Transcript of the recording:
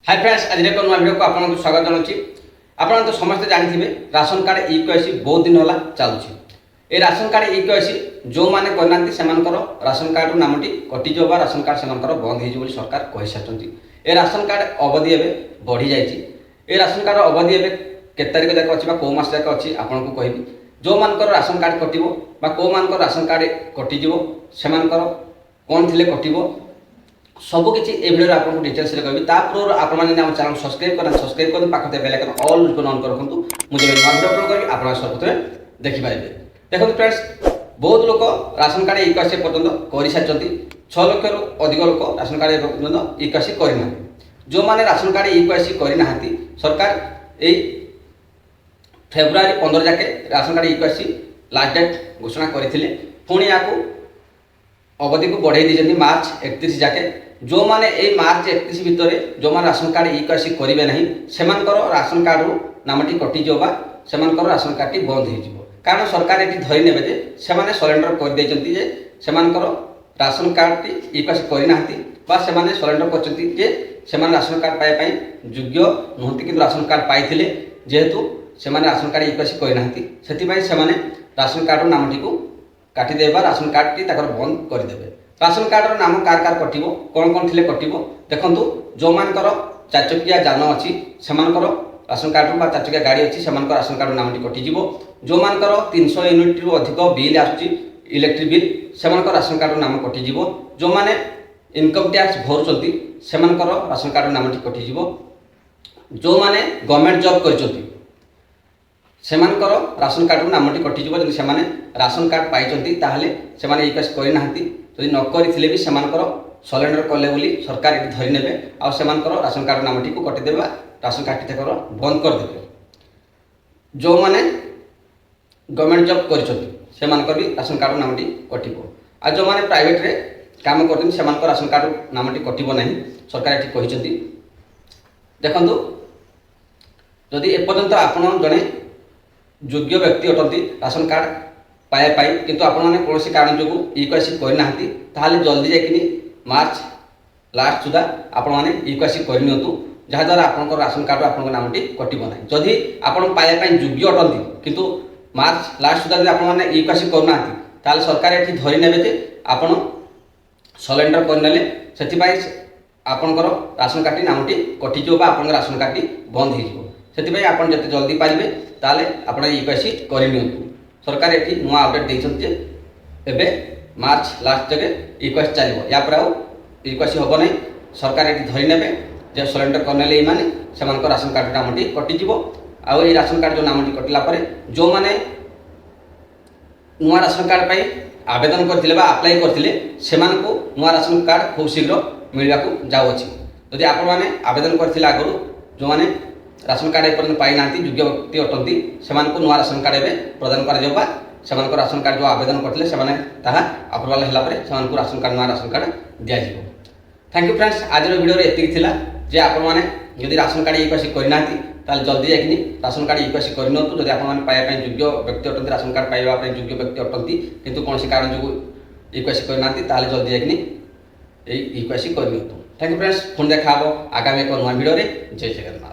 Hi friends, आज एक नुआ वीडियो को आपको स्वागत जनाऊँगी। आप तो समस्त जानते राशन कार्ड ई-केवाईसी बहुत दिन है चलुची। ये राशन कार्ड ई-केवाईसी जो मैंने करना से राशन कार्ड नामटी कटिज राशन कार्ड से बंद हो सरकार कही सारी। ये राशन कार्ड अवधि एवं बढ़ी जाए। राशन कार्ड अवधि एवं के तारीख जाक अच्छी कौ मस जाक अच्छी आपको कहि जो मान राशन कार्ड कटो कौ मान राशन कार्ड कटिज से कौन थे कटो सबकि ए भिडियो आपको डिटेल्स कहबी। तापूर्व आपने चैनल सब्सक्राइब कर पाखे बेल आइकन ऑल ऑन कर रखु। मुझे नुआ भिडियो अपलोड करी आप सर्वप्रथम देखिपारे। देखो फ्रेंड्स, बहुत लोग राशन कार्ड ई-केवाईसी पर्यटन कर सारी। 6 लाख रु अधिक लोग राशन कार्ड पर्यटन ई-केवाईसी करना। जो मैंने राशन कार्ड ई-केवाईसी करना सरकार यही फेब्रुआरी 15 जाके ration card e KYC last date घोषणा करते। पुणी या अवधि को बढ़ाई देते मार्च 31 जाके। जो मैंने ये मार्च 31 भितर जो मैंने राशन कार्ड ई-केवाईसी करेंगे ना से राशन कार्ड रु नामटी कटिज से राशन कार्ड टी बंद हो। कारण सरकार ये धरी ने से सरेंडर कर राशन कार्ड टी ई-केवाईसी करना सरेंडर कर राशन कार्ड पाइबाई योग्य नुहति कि राशन कार्ड पाई जेहेतु से राशन कार्ड ई-केवाईसी करना से राशन कार्ड नामटी को काटिदेवा राशन कार्ड टी बंद करदे। राशन कार्ड नाम कार कार कटो कौन कौन थे कटो देखु। जो मान 4 चकिया जान अच्छी से राशन कार्ड 4 चकिया गाड़ी अच्छी से राशन कार्ड नामटी कटिज। जो मान 300 यूनिट रु अधिक बिल इलेक्ट्रिक बिल से राशन कार्ड नाम कटिज। जो मैंने इनकम टैक्स भरुंच से राशन कार्ड नामटी कटिज। जो मैंने गवर्नमेंट जॉब कर राशन कार्ड नामटी कटिज। जब से राशन कार्ड पाई से ई-केवाईसी करना जदि न करथिले भी सरेंडर कले बोली सरकार ये धरी ने राशन कार्ड नामटी को कटिदेवा राशन कार्ड टी बंद करदे। जो मैंने गवर्नमेंट जॉब कर भी राशन कार्ड नामटी कटो। आ जो मैंने प्राइवेट रे काम कर राशन कार्ड नामटी कटो ना सरकार ये कहते। देखु जदि एपर्यंत आपण जड़े योग्य व्यक्ति अटंती राशन कार्ड पाइबाई किंतु आपने कौन कारण जो ई-केवाईसी करना जल्दी जाकि मार्च लास्ट सुधा आपने ई-केवाईसी करनी जहाँद्वारा आप राशन कार्ड आप नामटी कटो ना। जदि आप पाइबाई योग्य अटंती किंतु मार्च लास्ट सुधा जब आपने ई-केवाईसी करना सरकार ये धरी ने आप सरेंडर करने से आपंकर राशन कार्ड नामटी कटिज आप राशन कार्ड बंद हो। से आप जिते जल्दी पारे ताले आप ई-केवाईसी करनी। सरकार ये नुआ अपडेट देते एबे मार्च लास्ट जगह ई-केवाईसी चलो या ई-केवाईसी हम ना। सरकार ये धरी ने जे सरेंडर करने से राशन कार्ड नामटी कटिज। आउ ये राशन कार्ड जो नामटी कटिला जो मैंने नुआ राशन कार्ड पर आवेदन करते अप्लाई करते से नुआ राशन कार्ड खूब शीघ्र मिलवा जाऊँगी। जदि आपने आवेदन करते आगु जो मैंने राशन कार्ड एपर्यंत पाई ना योग्य व्यक्ति अटंती से नुआ राशन कार्ड एवं प्रदान कर राशन कार्ड जो आवेदन करते अप्रूवाल है राशन कार्ड नुआ राशन कार्ड दिज्व। थैंक यू फ्रेंड्स, आज वीडियो एति जे आपने जदि राशन कार्ड ई-केवाईसी करना जल्दी जाकि राशन कार्ड ई-केवाईसी करनी। जदि आपने पाइबाई योग्य व्यक्ति अटंती राशन कार्ड पाइबा योग्य व्यक्ति अटंती किंतु कौन कारण जो ई-केवाईसी करना जल्दी जाकि ई-केवाईसी करनी। थैंक यू फ्रेंड्स, पुणी देखा आगामी एक नुआ वीडियो। जय जगन्नाथ।